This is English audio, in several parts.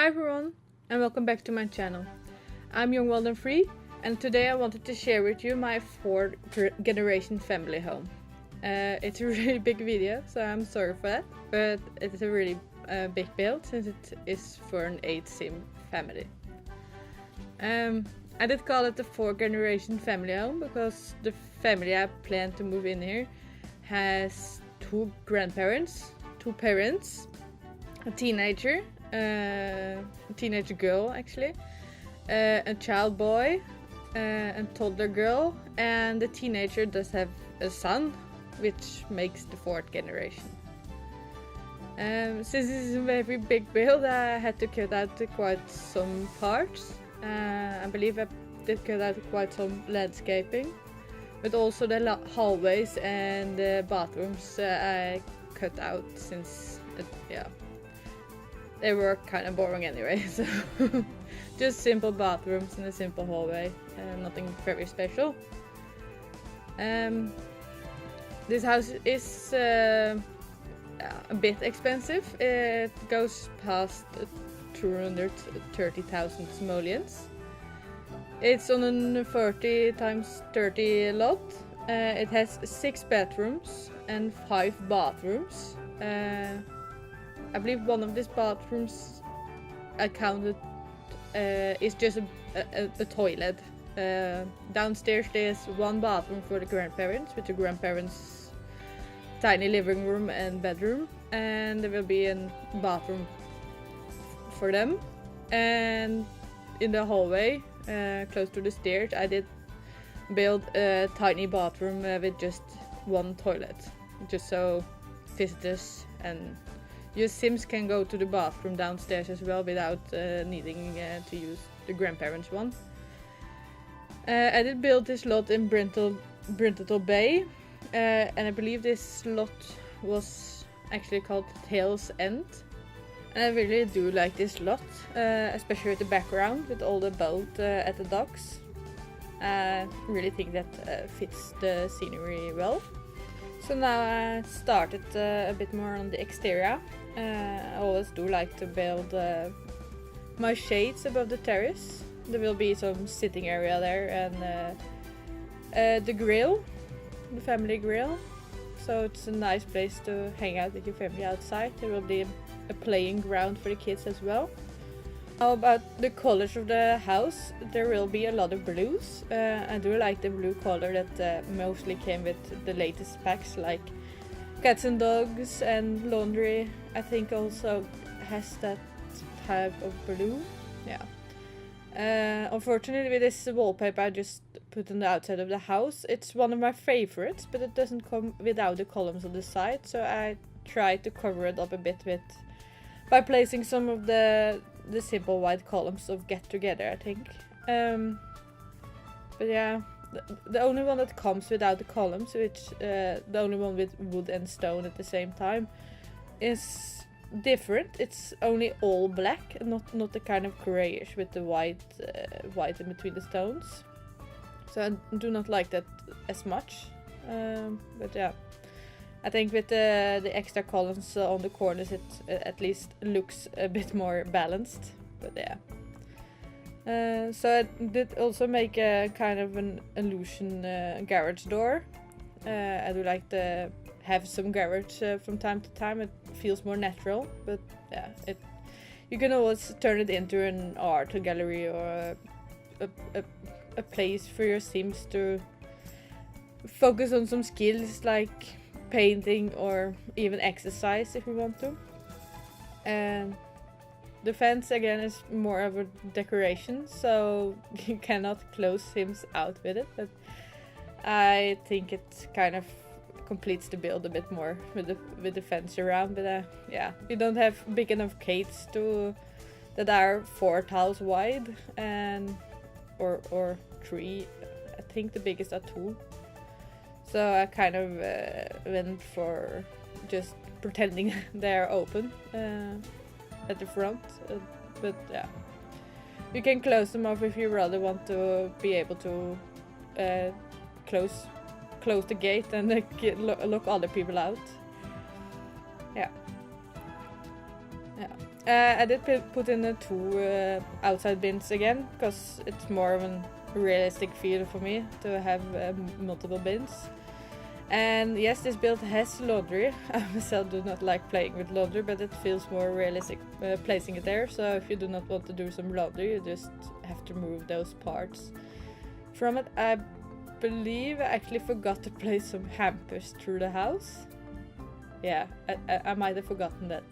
Hi everyone, and welcome back to my channel. I'm JongWildAndFree, and today I wanted to share with you my 4th generation family home. It's a really big video, so I'm sorry for that, but it's a really big build since it is for an 8 sim family. I did call it the 4th generation family home because the family I plan to move in here has 2 grandparents, 2 parents, a teenager girl actually, a child boy, a toddler girl, and the teenager does have a son, which makes the 4th generation. Since this is a very big build, I had to cut out quite some parts. I believe I did cut out quite some landscaping, but also the hallways and the bathrooms I cut out since they were kind of boring anyway, so just simple bathrooms and a simple hallway, nothing very special. This house is a bit expensive. It goes past 230,000 simoleons. It's on a 30x30 lot. It has 6 bedrooms and 5 bathrooms. I believe one of these bathrooms I counted is just a toilet. Downstairs there's 1 bathroom for the grandparents, with the grandparents' tiny living room and bedroom, and there will be a bathroom for them. And in the hallway, close to the stairs, I did build a tiny bathroom with just 1 toilet, just so visitors and your Sims can go to the bathroom downstairs as well without needing to use the grandparents' one. I did build this lot in Brindleton Bay, and I believe this lot was actually called Tail's End. And I really do like this lot, especially with the background with all the boat at the docks. I really think that fits the scenery well. So now I started a bit more on the exterior. I always do like to build my shades above the terrace. There will be some sitting area there and the grill, the family grill. So it's a nice place to hang out with your family outside. There will be a playing ground for the kids as well. How about the colors of the house? There will be a lot of blues. I do like the blue color that mostly came with the latest packs, like cats and dogs and laundry. I think also has that type of blue. Yeah. Unfortunately, with this wallpaper I just put on the outside of the house, it's one of my favorites, but it doesn't come without the columns on the side, so I tried to cover it up a bit by placing some of the simple white columns of Get Together, I think. But yeah, the only one that comes without the columns, which the only one with wood and stone at the same time, is different. It's only all black, not the kind of grayish with the white in between the stones. So I do not like that as much. But yeah, I think with the extra columns on the corners, it at least looks a bit more balanced. But yeah. So I did also make a kind of an illusion garage door. I do like to have some garage from time to time. It feels more natural, but yeah, you can always turn it into an art gallery or a place for your Sims to focus on some skills like painting or even exercise if you want to. And the fence again is more of a decoration, so you cannot close Sims out with it, but I think it kind of completes the build a bit more with the fence around. But yeah, we don't have big enough gates that are 4 tiles wide and or 3. I think the biggest are 2. So I kind of went for just pretending they're open at the front, but yeah, you can close them off if you rather want to be able to close the gate and lock other people out. Yeah. I did put in the 2 outside bins again, because it's more of a realistic feel for me to have multiple bins. And yes, this build has laundry. I myself do not like playing with laundry, but it feels more realistic placing it there. So if you do not want to do some laundry, you just have to remove those parts from it. I believe I actually forgot to place some hampers through the house. Yeah, I might have forgotten that.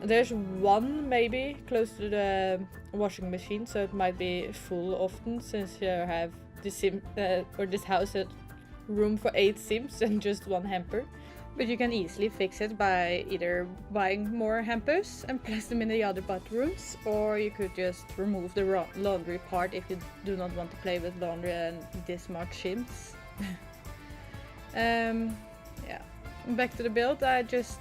There's one maybe close to the washing machine, so it might be full often since you have this this house has room for 8 Sims and just 1 hamper. But you can easily fix it by either buying more hampers and place them in the other bathrooms, or you could just remove the laundry part if you do not want to play with laundry and this much Sims. Yeah. Back to the build, I just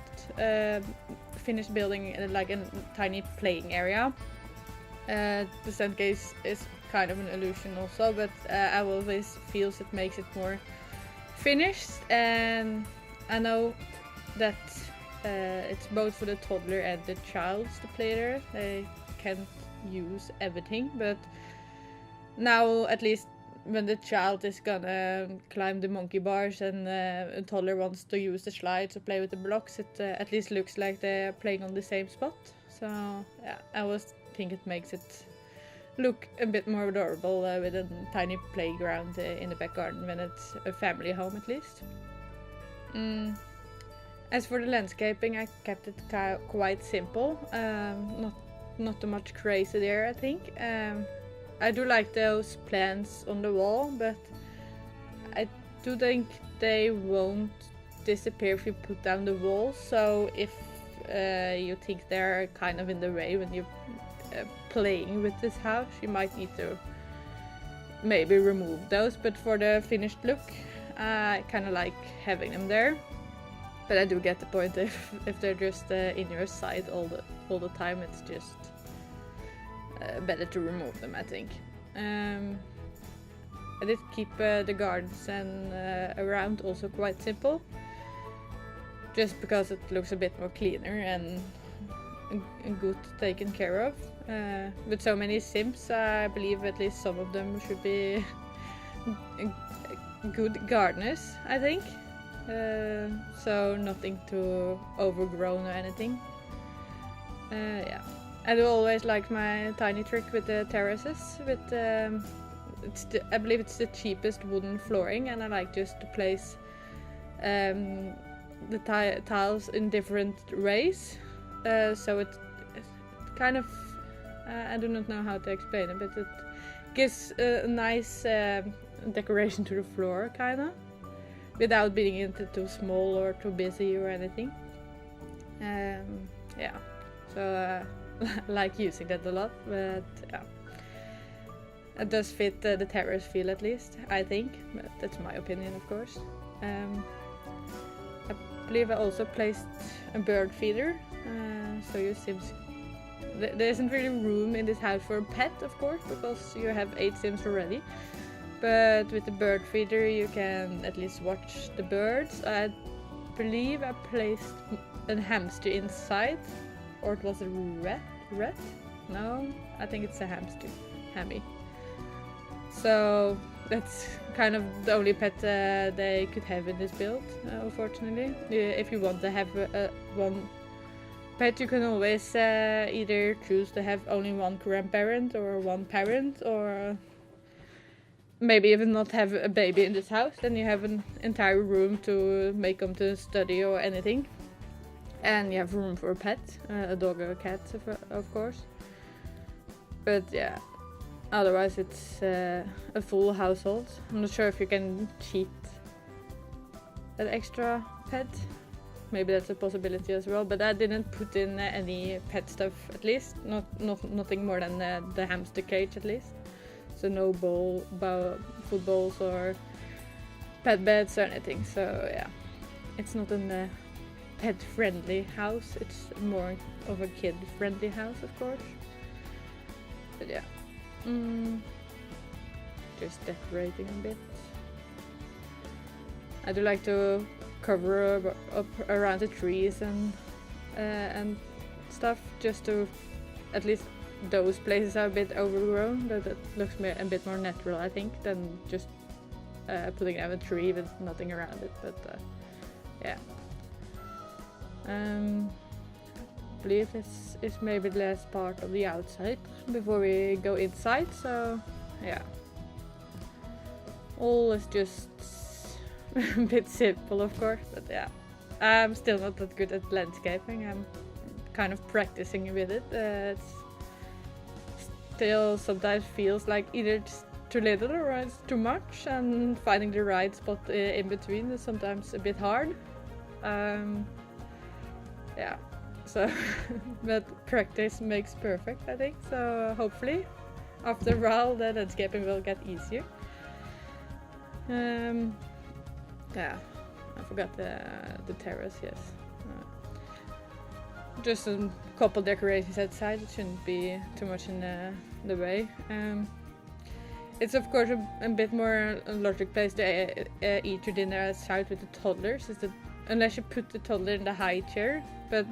finished building like a tiny playing area. The stand case is kind of an illusion also, but I always feel it makes it more finished, and I know that it's both for the toddler and the child to play there. They can't use everything, but now at least when the child is gonna climb the monkey bars and a toddler wants to use the slides or play with the blocks, it at least looks like they're playing on the same spot. So yeah, I always think it makes it look a bit more adorable with a tiny playground in the back garden when it's a family home at least. As for the landscaping, I kept it quite simple, not too much crazy there, I think. I do like those plants on the wall, but I do think they won't disappear if you put down the walls. So if you think they're kind of in the way when you're playing with this house, you might need to maybe remove those. But for the finished look, I kind of like having them there. But I do get the point if they're just in your sight all the time, it's just better to remove them, I think. I did keep the gardens and around also quite simple, just because it looks a bit more cleaner and good taken care of. With so many Sims, I believe at least some of them should be good gardeners, I think. So nothing too overgrown or anything. Yeah. I do always like my tiny trick with the terraces. With I believe it's the cheapest wooden flooring, and I like just to place the tiles in different ways. So it kind of I do not know how to explain it, but it gives a nice decoration to the floor, kind of, without being into too small or too busy or anything. Yeah. So. Like using that a lot, but yeah, it does fit the terrace feel at least, I think, but that's my opinion, of course. I believe I also placed a bird feeder, so your Sims, there isn't really room in this house for a pet, of course, because you have 8 Sims already, but with the bird feeder you can at least watch the birds. I believe I placed a hamster inside. Or it was a rat? No, I think it's a hamster. Hammy. So that's kind of the only pet they could have in this build, unfortunately. If you want to have one pet, you can always either choose to have only one grandparent or one parent, or maybe even not have a baby in this house. Then you have an entire room to make them to study or anything. And you have room for a pet, a dog or a cat, of course. But yeah, otherwise it's a full household. I'm not sure if you can cheat an extra pet. Maybe that's a possibility as well. But I didn't put in any pet stuff, at least. Nothing more than the hamster cage, at least. So no food bowls or pet beds or anything. So yeah, it's not in the pet-friendly house, it's more of a kid-friendly house, of course. But yeah, just decorating a bit. I do like to cover up around the trees and stuff, just to at least those places are a bit overgrown. That looks a bit more natural, I think, than just putting down a tree with nothing around it. But yeah. I believe this is maybe the last part of the outside before we go inside, so yeah. All is just a bit simple, of course, but yeah. I'm still not that good at landscaping. I'm kind of practicing with it. It's still sometimes feels like either it's too little or it's too much, and finding the right spot in between is sometimes a bit hard. Yeah, so but practice makes perfect, I think. So hopefully, after a while, the landscaping will get easier. Yeah, I forgot the terrace. Yes, just a couple decorations outside. It shouldn't be too much in the way. It's of course a bit more logic place to eat your dinner outside with the toddlers, unless you put the toddler in the high chair. But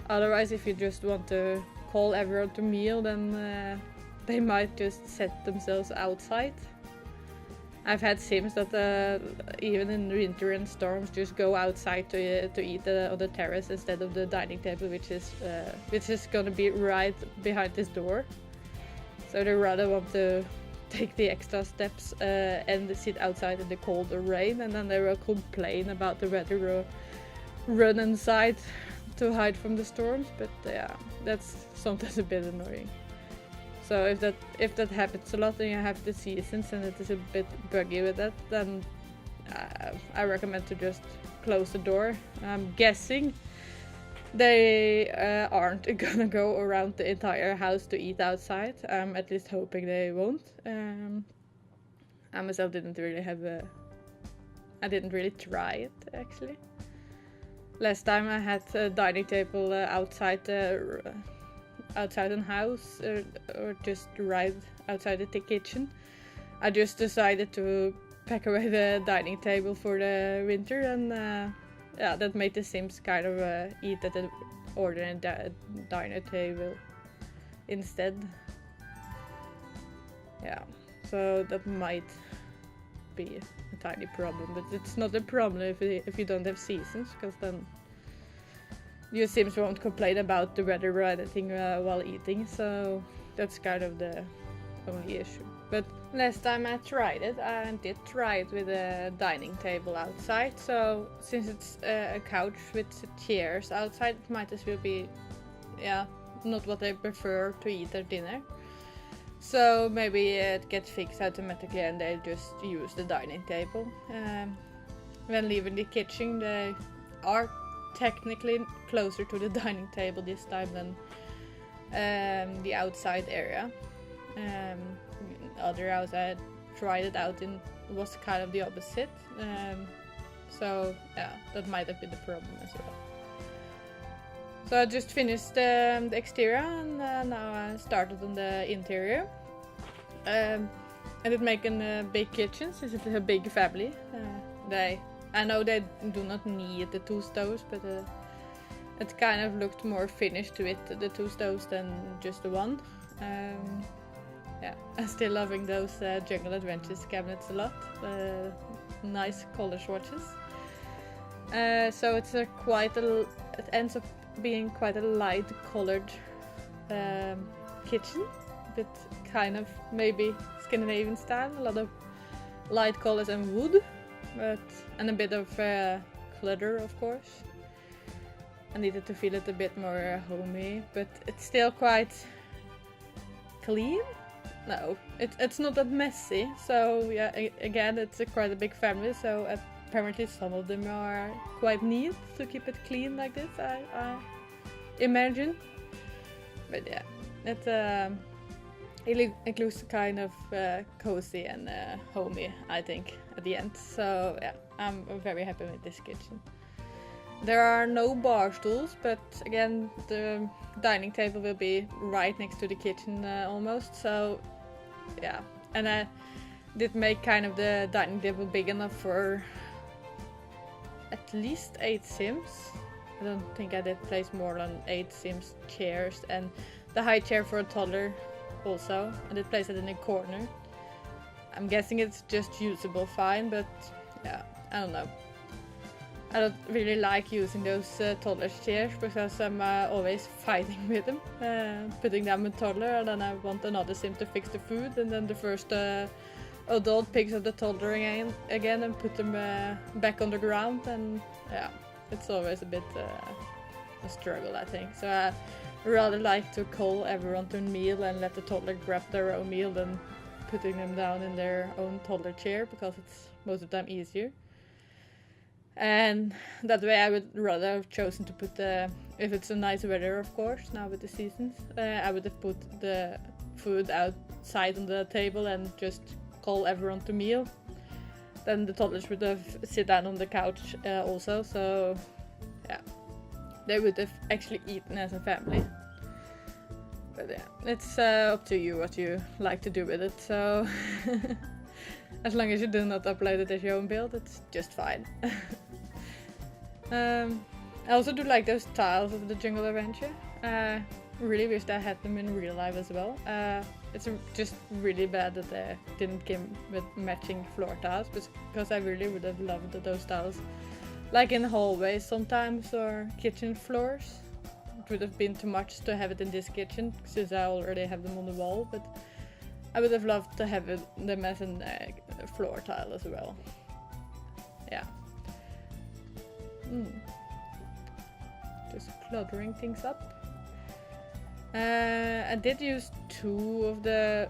otherwise, if you just want to call everyone to meal, then they might just set themselves outside. I've had Sims that even in winter and storms just go outside to eat on the terrace instead of the dining table, which is gonna be right behind this door. So they rather want to take the extra steps and sit outside in the cold or rain, and then they will complain about the weather or run inside to hide from the storms. But yeah, that's sometimes a bit annoying. So if that happens a lot and you have the seasons and it is a bit buggy with that, then I recommend to just close the door. I'm guessing they aren't gonna go around the entire house to eat outside. I'm at least hoping they won't. I myself didn't really I didn't really try it, actually. Last time I had a dining table outside the house or just right outside the kitchen. I just decided to pack away the dining table for the winter, and yeah, that made the Sims kind of eat at the ordinary diner table instead. Yeah, so that might be a tiny problem, but it's not a problem if you don't have seasons, because then your Sims won't complain about the weather or anything while eating, so that's kind of the only issue. But last time I tried it, I did try it with a dining table outside, so since it's a couch with chairs outside, it might as well be, yeah, not what I prefer to eat their dinner. So maybe it gets fixed automatically and they just use the dining table. When leaving the kitchen, they are technically closer to the dining table this time than the outside area. Other house I tried it out in was kind of the opposite. So yeah, that might have been the problem as well. So I just finished the exterior, and now I started on the interior. I did make a big kitchen since it's a big family. I know they do not need the 2 stoves, but it kind of looked more finished with the 2 stoves than just the one. Yeah, I'm still loving those Jungle Adventures cabinets a lot. Nice color swatches. So it's it ends up being quite a light colored kitchen, but kind of maybe Scandinavian style. A lot of light colors and wood, and a bit of clutter, of course. I needed to feel it a bit more homey, but it's still quite clean. No, it's not that messy. So yeah, again, it's quite a big family, so apparently some of them are quite neat to keep it clean like this, I imagine. But yeah, it looks kind of cozy and homey, I think, at the end. So yeah, I'm very happy with this kitchen. There are no bar stools, but again, the dining table will be right next to the kitchen almost. So yeah, and I did make kind of the dining table big enough for at least 8 Sims. I don't think I did place more than 8 Sims chairs, and the high chair for a toddler also. I did place it in a corner. I'm guessing it's just usable fine, but yeah, I don't know. I don't really like using those toddler chairs because I'm always fighting with them, putting them in toddler, and then I want another sim to fix the food, and then the first adult picks up the toddler again and put them back on the ground, and yeah, it's always a bit a struggle, I think. So I rather like to call everyone to a meal and let the toddler grab their own meal than putting them down in their own toddler chair, because it's most of the time easier. And that way I would rather have chosen to put if it's a nice weather, of course, now with the seasons, I would have put the food outside on the table and just call everyone to meal. Then the toddlers would have sit down on the couch also, so yeah, they would have actually eaten as a family. But yeah, it's up to you what you like to do with it, so as long as you do not upload it as your own build, it's just fine. I also do like those tiles of the Jungle Adventure. Really wish I had them in real life as well. It's just really bad that they didn't come with matching floor tiles, because I really would have loved those tiles. Like in hallways sometimes, or kitchen floors. It would have been too much to have it in this kitchen, since I already have them on the wall, but I would have loved to have them as a floor tile as well. Yeah. Just cluttering things up. I did use 2 of the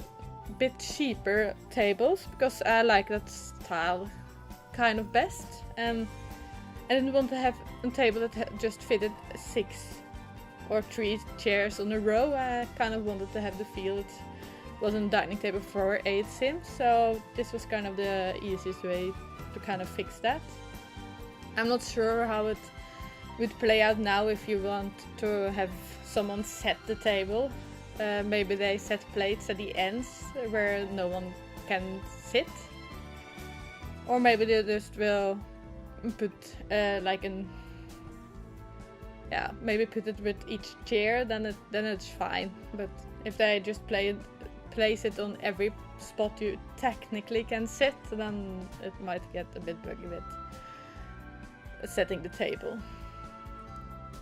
bit cheaper tables, because I like that style kind of best, and I didn't want to have a table that just fitted 6 or 3 chairs on a row. I kind of wanted to have the feel it wasn't a dining table for 8 Sims, so this was kind of the easiest way to kind of fix that. I'm not sure how it would play out now if you want to have someone set the table. Maybe they set plates at the ends where no one can sit. Or maybe they just will put maybe put it with each chair, then it's fine. But if they just place it on every spot you technically can sit, then it might get a bit buggy with setting the table.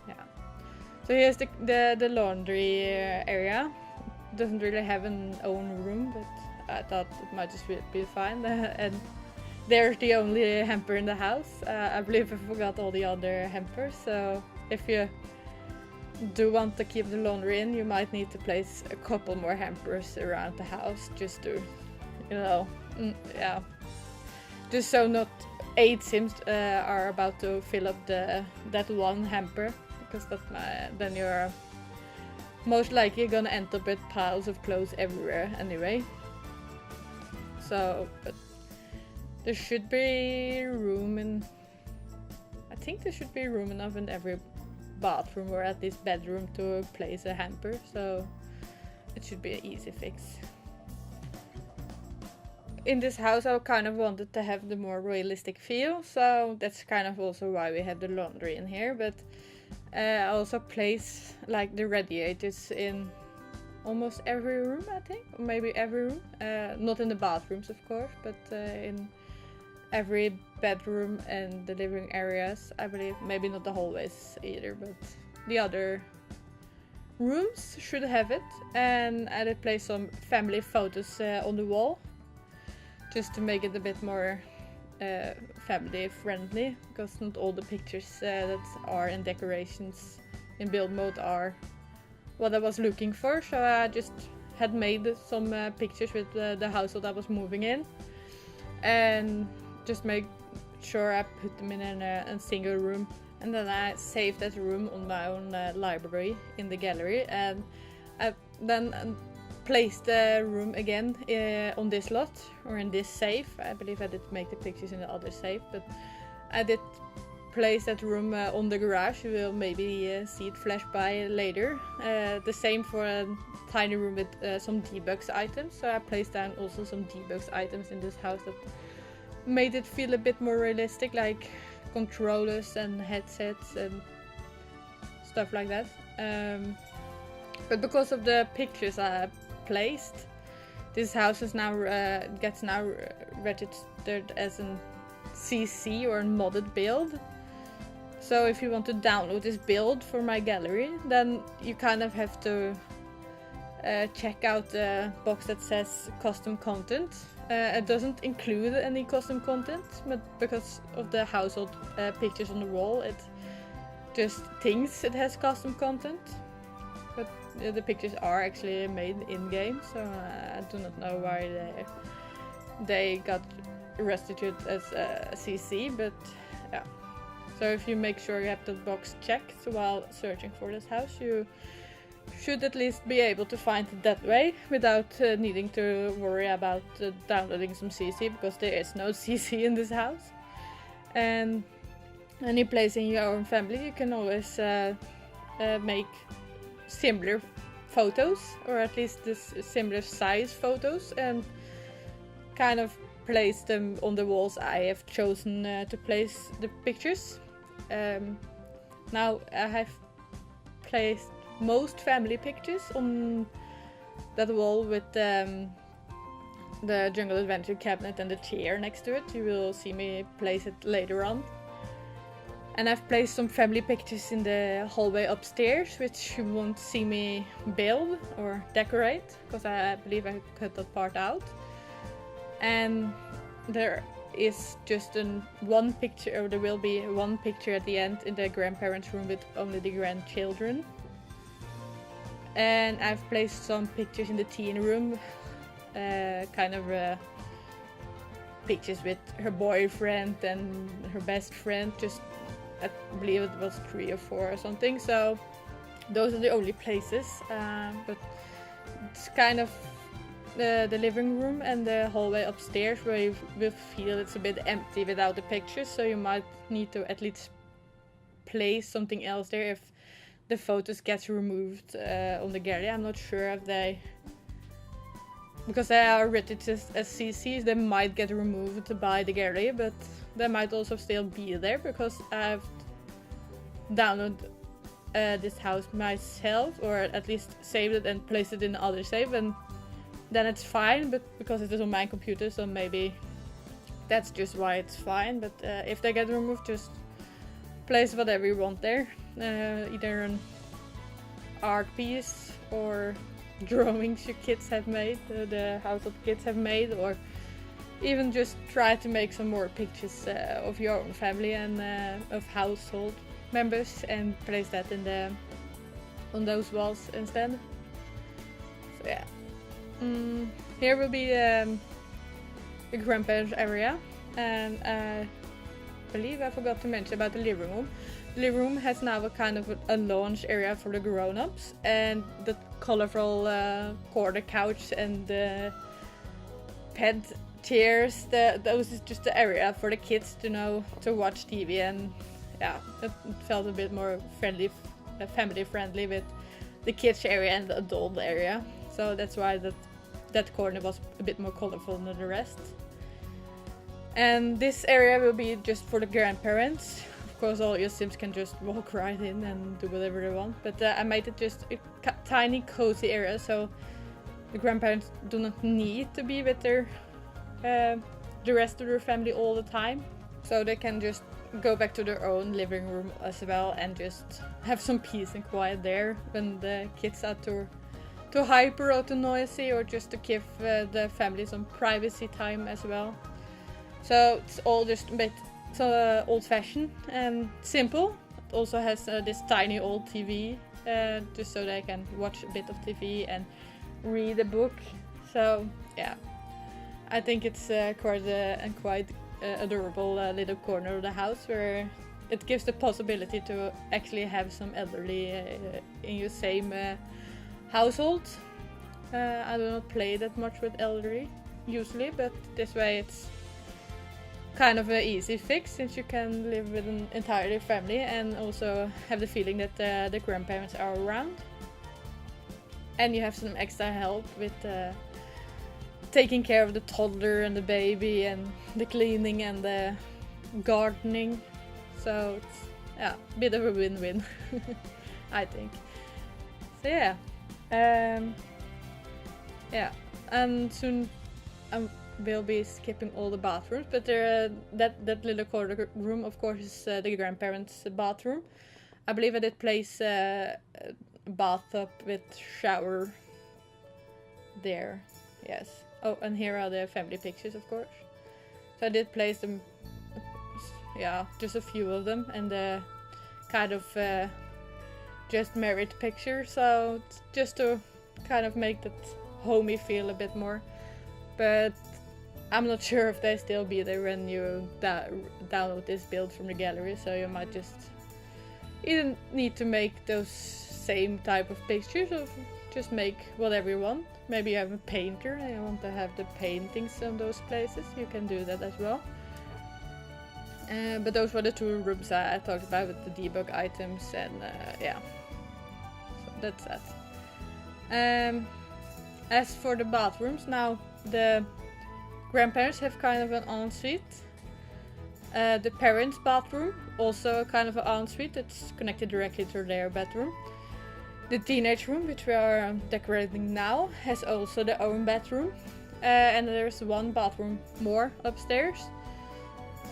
Yeah. So here's the laundry area. It doesn't really have an own room, but I thought it might just be fine. And there's the only hamper in the house. I believe I forgot all the other hampers, so if you do want to keep the laundry in, you might need to place a couple more hampers around the house, just to, just so not 8 Sims are about to fill up that one hamper, because then you're most likely gonna end up with piles of clothes everywhere anyway. So, but there should be room I think there should be room enough in every bathroom or at least bedroom to place a hamper, so it should be an easy fix. In this house I kind of wanted to have the more realistic feel, so that's kind of also why we have the laundry in here, but I also place like the radiators in almost every room, I think, or maybe every room. Not in the bathrooms, of course, but in every bedroom and the living areas, I believe. Maybe not the hallways either, but the other rooms should have it. And I did place some family photos on the wall, just to make it a bit more family friendly, because not all the pictures that are in decorations in build mode are what I was looking for. So I just had made some pictures with the household I was moving in, and just make sure I put them in a single room, and then I saved that room on my own library in the gallery, and I then placed the room again on this lot, or in this safe. I believe I did make the pictures in the other safe, but I did place that room on the garage. You will maybe see it flash by later. The same for a tiny room with some debugs items, so I placed down also some debugs items in this house that made it feel a bit more realistic, like controllers and headsets and stuff like that. But because of the pictures I placed, this house is now gets now registered as an CC or a modded build. So if you want to download this build for my gallery, then you kind of have to check out the box that says custom content. It doesn't include any custom content, but because of the household pictures on the wall, it just thinks it has custom content. But the pictures are actually made in-game, so I do not know why they got restituted as a CC, but yeah. So if you make sure you have the box checked while searching for this house, you should at least be able to find it that way without needing to worry about downloading some CC, because there is no CC in this house. And any place in your own family, you can always make similar photos, or at least this similar size photos, and kind of place them on the walls I have chosen to place the pictures. Now I have placed most family pictures on that wall with the Jungle Adventure cabinet and the chair next to it. You will see me place it later on. And I've placed some family pictures in the hallway upstairs, which you won't see me build or decorate, because I believe I cut that part out. And there is just one picture, or there will be one picture at the end in the grandparents' room with only the grandchildren. And I've placed some pictures in the teen room, kind of pictures with her boyfriend and her best friend, just I believe it was 3 or 4 or something. So those are the only places, but it's kind of the living room and the hallway upstairs where you will feel it's a bit empty without the pictures, so you might need to at least place something else there if the photos get removed on the gallery. I'm not sure if they, because they are rated as CCs, they might get removed by the gallery, but they might also still be there because I've downloaded this house myself, or at least saved it and placed it in other save, and then it's fine. But because it is on my computer, so maybe that's just why it's fine. But if they get removed, just place whatever you want there, either an art piece or drawings your kids have made, the household kids have made, or even just try to make some more pictures of your own family and of household members and place that in on those walls instead. So yeah, here will be the grandparents area, and I believe I forgot to mention about the living room. The living room has now a kind of a launch area for the grown-ups, and the colorful corner couch and the pet chairs, those is just the area for the kids to watch TV, and yeah, it felt a bit more friendly, family friendly, with the kids area and the adult area. So that's why that corner was a bit more colorful than the rest. And this area will be just for the grandparents. Of course, all your Sims can just walk right in and do whatever they want, but I made it just a tiny cozy area, so the grandparents do not need to be with their the rest of their family all the time, so they can just go back to their own living room as well and just have some peace and quiet there when the kids are too hyper or too noisy, or just to give the family some privacy time as well. So it's all just a bit old-fashioned and simple. It also has this tiny old TV, just so they can watch a bit of TV and read a book. So yeah, I think it's quite adorable little corner of the house where it gives the possibility to actually have some elderly in your same household. I do not play that much with elderly usually, but this way it's kind of an easy fix, since you can live with an entire family and also have the feeling that the grandparents are around, and you have some extra help with taking care of the toddler and the baby and the cleaning and the gardening. So it's a bit of a win-win. I think. So yeah. Yeah, and soon we'll be skipping all the bathrooms, but that little corner room, of course, is the grandparents' bathroom. I believe I did place a bathtub with shower there. Yes. Oh, and here are the family pictures, of course. So I did place them, yeah, just a few of them, and the kind of just married picture. So just to kind of make that homey feel a bit more. But I'm not sure if they still be there when you download this build from the gallery. So you might just either need to make those same type of pictures, or just make whatever you want. Maybe you have a painter and you want to have the paintings on those places, you can do that as well. But those were the two rooms I talked about with the debug items, and yeah, so that's that. As for the bathrooms, now the grandparents have kind of an ensuite. The parents' bathroom, also kind of an ensuite, it's connected directly to their bedroom. The teenage room, which we are decorating now, has also their own bedroom. And there's one bathroom more upstairs.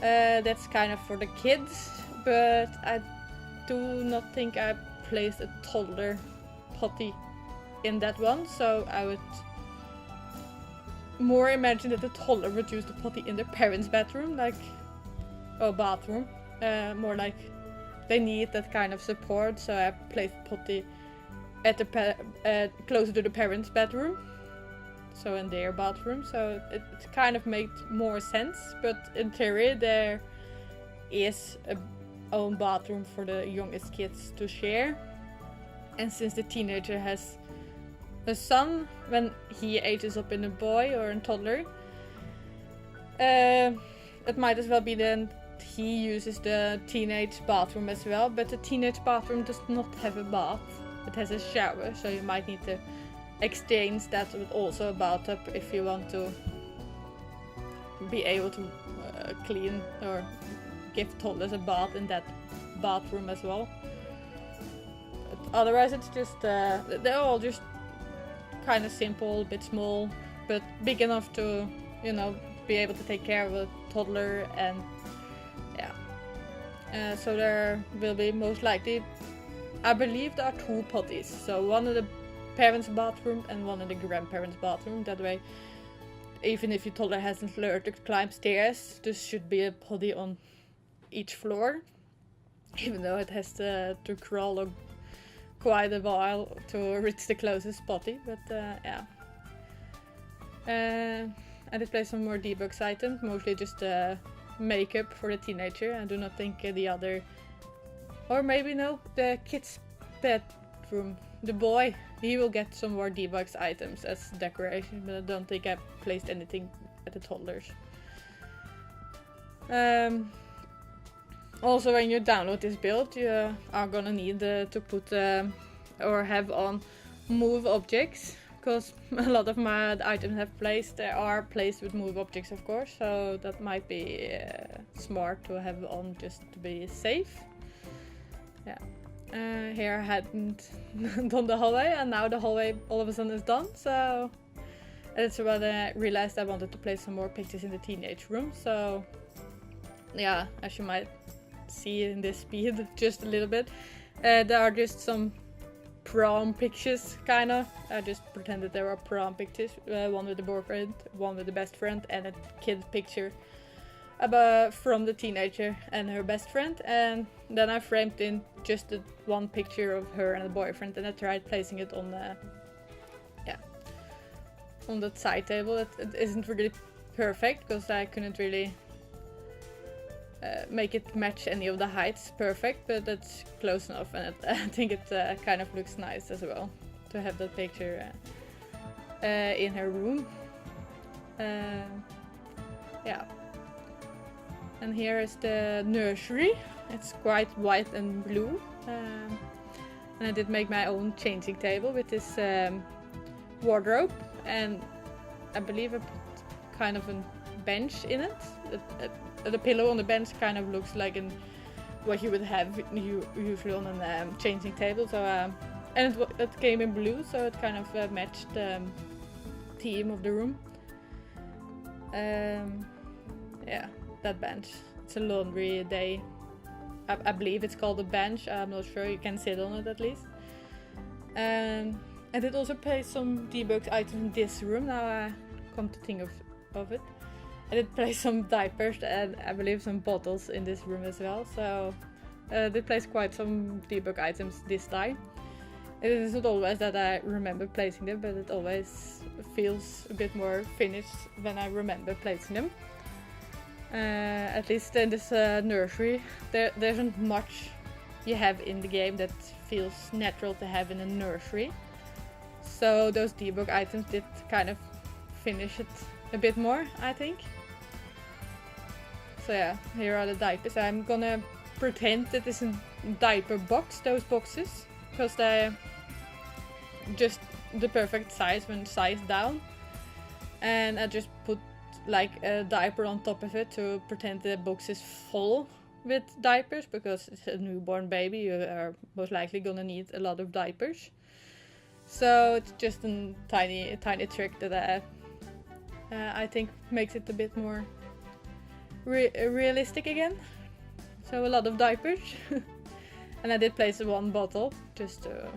That's kind of for the kids, but I do not think I placed a toddler potty in that one, so I would more imagine that the toddler would use the potty in their parents' bedroom, like, or bathroom. More like they need that kind of support, so I placed potty at the closer to the parents' bedroom, so in their bathroom. So it kind of made more sense, but in theory there is a own bathroom for the youngest kids to share. And since the teenager has a son, when he ages up in a boy or a toddler, it might as well be then he uses the teenage bathroom as well. But the teenage bathroom does not have a bath, it has a shower, so you might need to exchange that with also a bathtub if you want to be able to clean or give toddlers a bath in that bathroom as well. But otherwise it's just they're all just kind of simple, a bit small, but big enough to, you know, be able to take care of a toddler. And yeah, so there will be most likely, I believe there are two potties, so one in the parents' bathroom and one in the grandparents' bathroom. That way, even if your toddler hasn't learned to climb stairs, there should be a potty on each floor, even though it has to crawl quite a while to reach the closest potty. But yeah. I did play some more debugs items, mostly just makeup for the teenager. I do not think the other, or maybe no, the kid's bedroom, the boy, he will get some more debugs items as decoration, but I don't think I placed anything at the toddlers. Also, when you download this build, you are gonna need to put or have on move objects, because a lot of my items are placed with move objects, of course, so that might be smart to have on just to be safe. Yeah. Here I hadn't done the hallway, and now the hallway all of a sudden is done, so that's when I realized I wanted to place some more pictures in the teenage room. So yeah, as you might see in this speed just a little bit, there are just some prom pictures, kinda. I just pretended there were prom pictures, one with the boyfriend, one with the best friend, and a kid picture from the teenager and her best friend. And then I framed in just the one picture of her and the boyfriend, and I tried placing it on the on that side table. It isn't really perfect because I couldn't really make it match any of the heights perfect, but that's close enough, and I think it kind of looks nice as well to have that picture in her room. Yeah. And here is the nursery. It's quite white and blue. And I did make my own changing table with this wardrobe, and I believe I put kind of a bench in it. The pillow on the bench kind of looks like a what you would have usually on a changing table. So and it came in blue, so it kind of matched the theme of the room. Yeah, that bench. It's a laundry day. I believe it's called a bench. I'm not sure. You can sit on it at least. I did also place some debug items in this room. Now I come to think of it. I did place some diapers and I believe some bottles in this room as well. So I did place quite some debug items this time. It is not always that I remember placing them, but it always feels a bit more finished when I remember placing them. At least in this nursery, there isn't much you have in the game that feels natural to have in a nursery. So those debug items did kind of finish it a bit more, I think. So yeah, here are the diapers. I'm gonna pretend that it's a diaper box, those boxes, because they're just the perfect size when sized down. And I just put like a diaper on top of it to pretend the box is full with diapers, because it's a newborn baby, you are most likely gonna need a lot of diapers. So it's just a tiny trick that I think makes it a bit more realistic again. So a lot of diapers. And I did place one bottle just to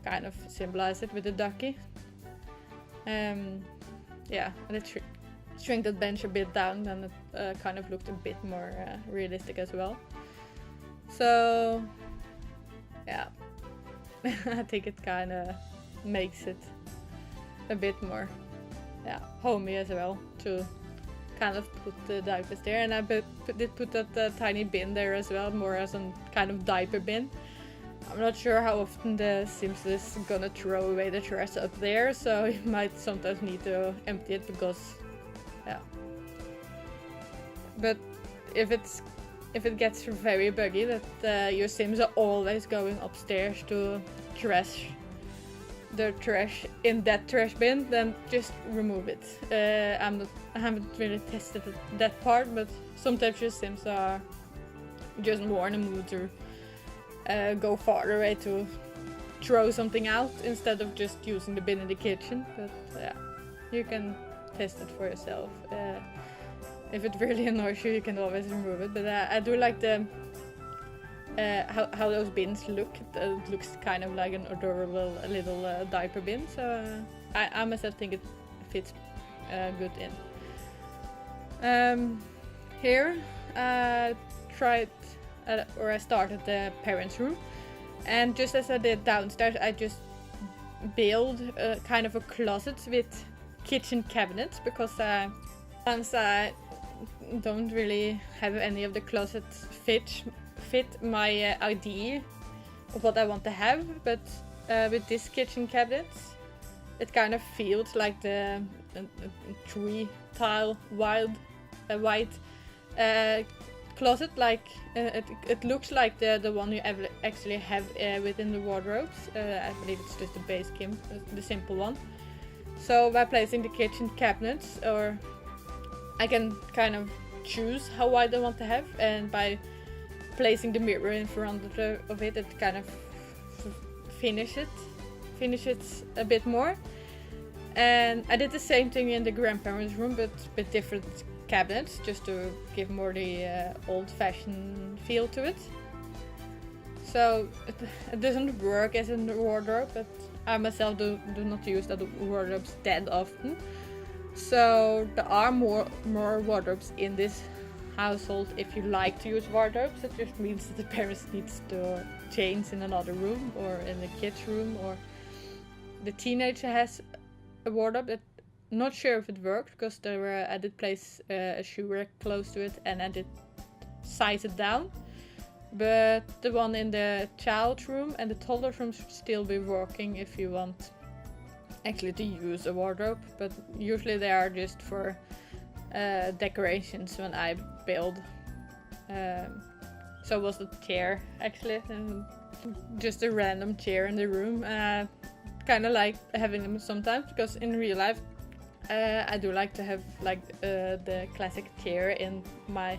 kind of symbolize it with a ducky. Yeah, and it shrink that bench a bit down, then it kind of looked a bit more realistic as well. So yeah, I think it kind of makes it a bit more homey as well to kind of put the diapers there. And I did put that tiny bin there as well, more as a kind of diaper bin. I'm not sure how often the Sims is gonna throw away the trash up there, so you might sometimes need to empty it, because but if it gets very buggy that your Sims are always going upstairs to trash the trash in that trash bin, then just remove it. I haven't really tested that part, but sometimes your Sims are just more in a mood to go farther away to throw something out instead of just using the bin in the kitchen. But yeah, you can test it for yourself. If it really annoys you, you can always remove it. But I do like the how those bins look. It looks kind of like an adorable little diaper bin. So I myself think it fits good in. Here I started the parents' room, and just as I did downstairs, I just built kind of a closet with kitchen cabinets, because since I don't really have any of the closets fit my idea of what I want to have, but with this kitchen cabinets, it kind of feels like the 3-tile white closet, like it looks like the one you actually have within the wardrobes. I believe it's just the base skin, the simple one. So by placing the kitchen cabinets, or I can kind of choose how wide I want to have, and by placing the mirror in front of it, it kind of finishes a bit more. And I did the same thing in the grandparents' room, but with different cabinets, just to give more the old-fashioned feel to it. So it doesn't work as a wardrobe, but I myself do not use the wardrobes that often. So there are more wardrobes in this household if you like to use wardrobes. It just means that the parents needs to change in another room, or in the kids' room, or the teenager has a wardrobe that not sure if it worked, because I did place a shoe rack close to it and I did size it down. But the one in the child's room and the toddler's room should still be working if you want actually to use a wardrobe. But usually they are just for decorations when I build. So was the chair actually, just a random chair in the room. Kind of like having them sometimes, because in real life I do like to have like the classic chair in my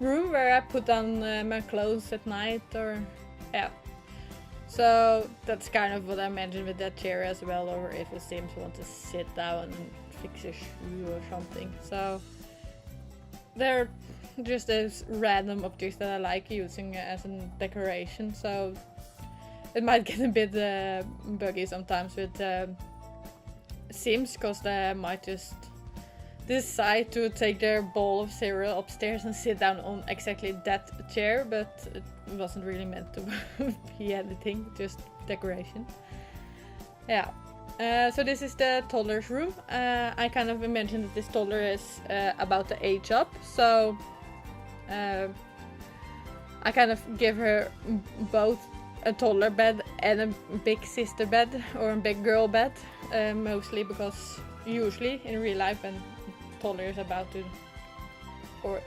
room where I put on my clothes at night, or yeah. So that's kind of what I mentioned with that chair as well, or if the Sims want to sit down and fix a shoe or something. So they're just those random objects that I like using as a decoration. So it might get a bit buggy sometimes with Sims, because they might just decide to take their bowl of cereal upstairs and sit down on exactly that chair, but it wasn't really meant to be anything, just decoration. Yeah. So this is the toddler's room. I kind of mentioned that this toddler is about to age up, so I kind of give her both a toddler bed and a big sister bed, or a big girl bed, mostly because usually in real life when toddler is about to, or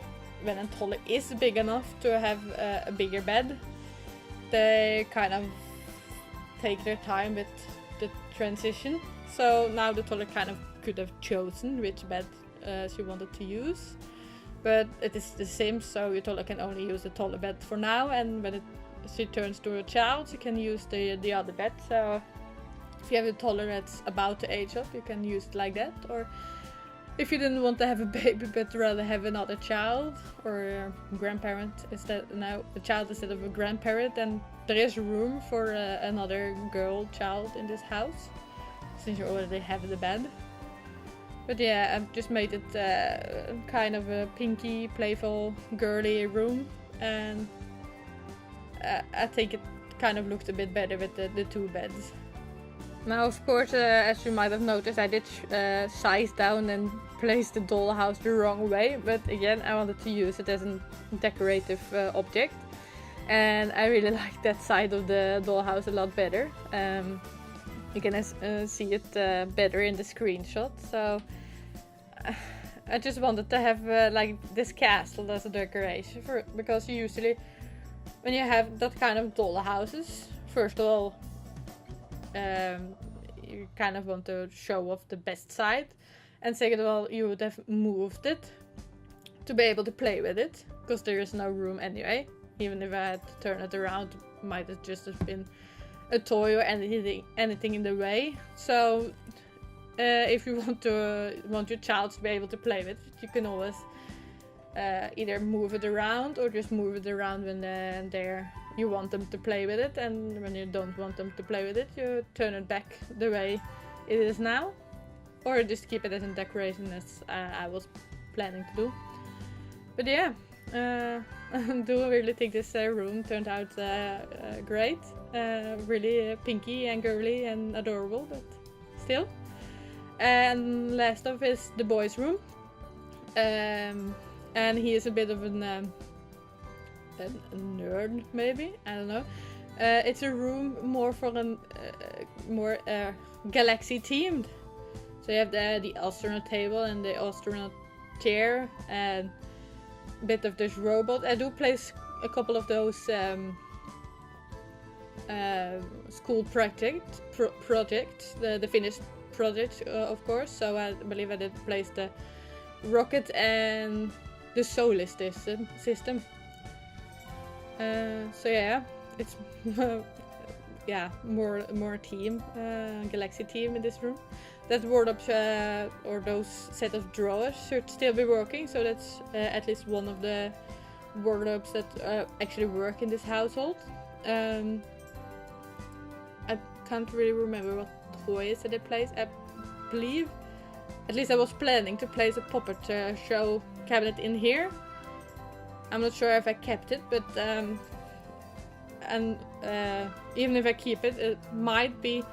when a toddler is big enough to have a bigger bed, they kind of take their time with the transition. So now the toddler kind of could have chosen which bed she wanted to use, but it is the same, so your toddler can only use the toddler bed for now, and when she turns to a child, she can use the other bed. So if you have a toddler that's about to age up, you can use it like that. Or if you didn't want to have a baby but rather have another child or a grandparent instead, now a child instead of a grandparent, then there is room for another girl child in this house, since you already have the bed. But yeah, I've just made it kind of a pinky, playful, girly room, and I think it kind of looked a bit better with the two beds. Now, of course, as you might have noticed, I did size down and place the dollhouse the wrong way, but again, I wanted to use it as a decorative object, and I really like that side of the dollhouse a lot better. You can see it better in the screenshot, so I just wanted to have like this castle as a decoration, because usually when you have that kind of dollhouses, first of all, you kind of want to show off the best side, and second of all, you would have moved it to be able to play with it, because there is no room anyway. Even if I had to turn it around, it might have just have been a toy or anything in the way. So if you want your child to be able to play with it, you can always either move it around, or just move it around when you want them to play with it, and when you don't want them to play with it, you turn it back the way it is now, or just keep it as a decoration as I was planning to do. But yeah, I do really think this room turned out great, really pinky and girly and adorable, but still. And last of is the boys' room, and he is a bit of a nerd, maybe, I don't know. It's a room more for more galaxy themed. So you have the astronaut table and the astronaut chair and a bit of this robot. I do place a couple of those school projects, the finished projects, of course. So I believe I did place the rocket and the solar system. So yeah, it's yeah, more team, galaxy team in this room. That wardrobe or those set of drawers should still be working, so that's at least one of the wardrobes that actually work in this household. I can't really remember what toys that I placed. I believe, at least I was planning to place a puppet show cabinet in here. I'm not sure if I kept it, but even if I keep it, it might be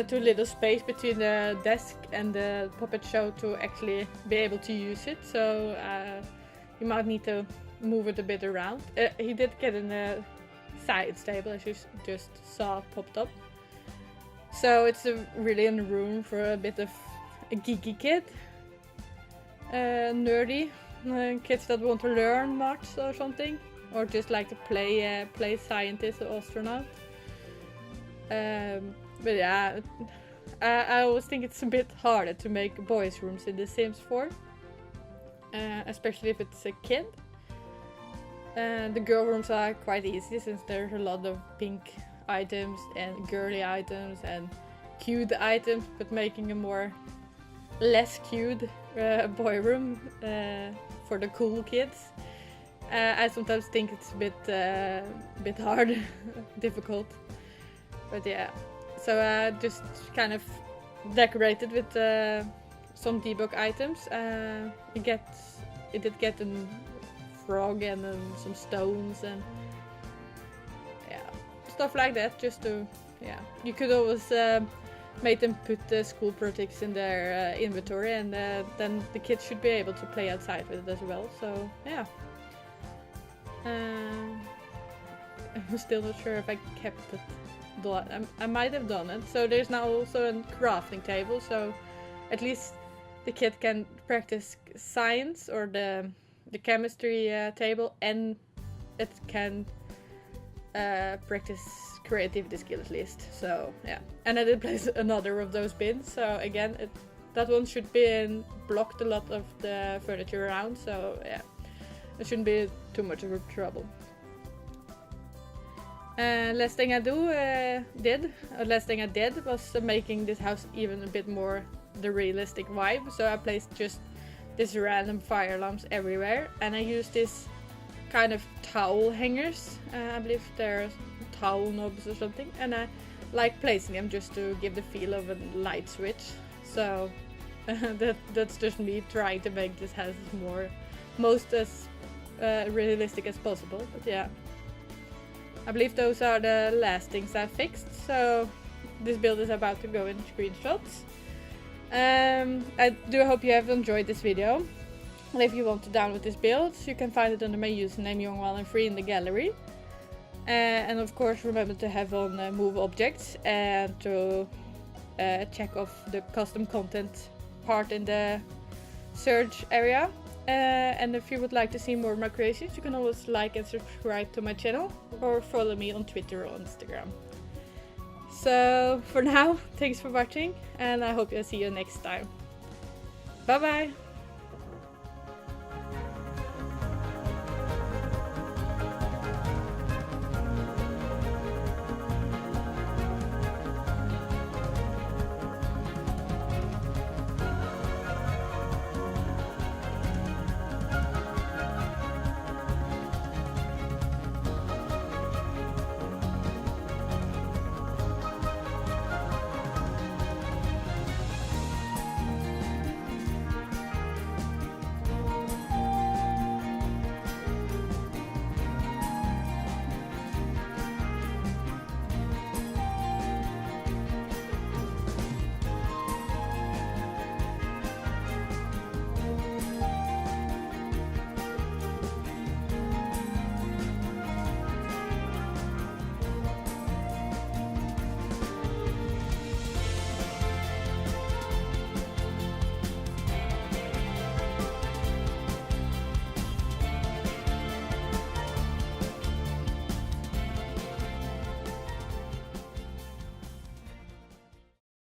too little space between the desk and the puppet show to actually be able to use it. So you might need to move it a bit around. He did get in a side stable, as you just saw popped up. So it's really in room for a bit of a geeky kid, nerdy. Kids that want to learn much or something, or just like to play scientist or astronaut. But yeah, I always think it's a bit harder to make boys' rooms in The Sims 4. especially if it's a kid. The girl rooms are quite easy since there's a lot of pink items and girly items and cute items, but making a more less cute boy room for the cool kids. I sometimes think it's a bit hard, difficult, but yeah. So I just kind of decorated with some debug items. It did get a frog and some stones and yeah, stuff like that. Just to you could always make them put the school projects in their inventory, and then the kids should be able to play outside with it as well. So yeah. I'm still not sure if I kept it. I might have done it. So there's now also a crafting table, so at least the kid can practice science or the chemistry table, and it can practice creativity skill at least. So yeah, and I did place another of those bins. So again, that one should be blocked a lot of the furniture around. So yeah. It shouldn't be too much of a trouble. Last thing I did was making this house even a bit more the realistic vibe. So I placed just this random fire lamps everywhere, and I used this kind of towel hangers. I believe they're towel knobs or something, and I like placing them just to give the feel of a light switch. So that's just me trying to make this house most as realistic as possible. But yeah, I believe those are the last things I fixed. So this build is about to go in screenshots. I do hope you have enjoyed this video. And if you want to download this build, you can find it under my username JongWildAndFree in the gallery. And of course remember to have on move objects and to check off the custom content part in the search area. And if you would like to see more of my creations, you can always like and subscribe to my channel or follow me on Twitter or Instagram. So for now, thanks for watching, and I hope I'll see you next time. Bye bye!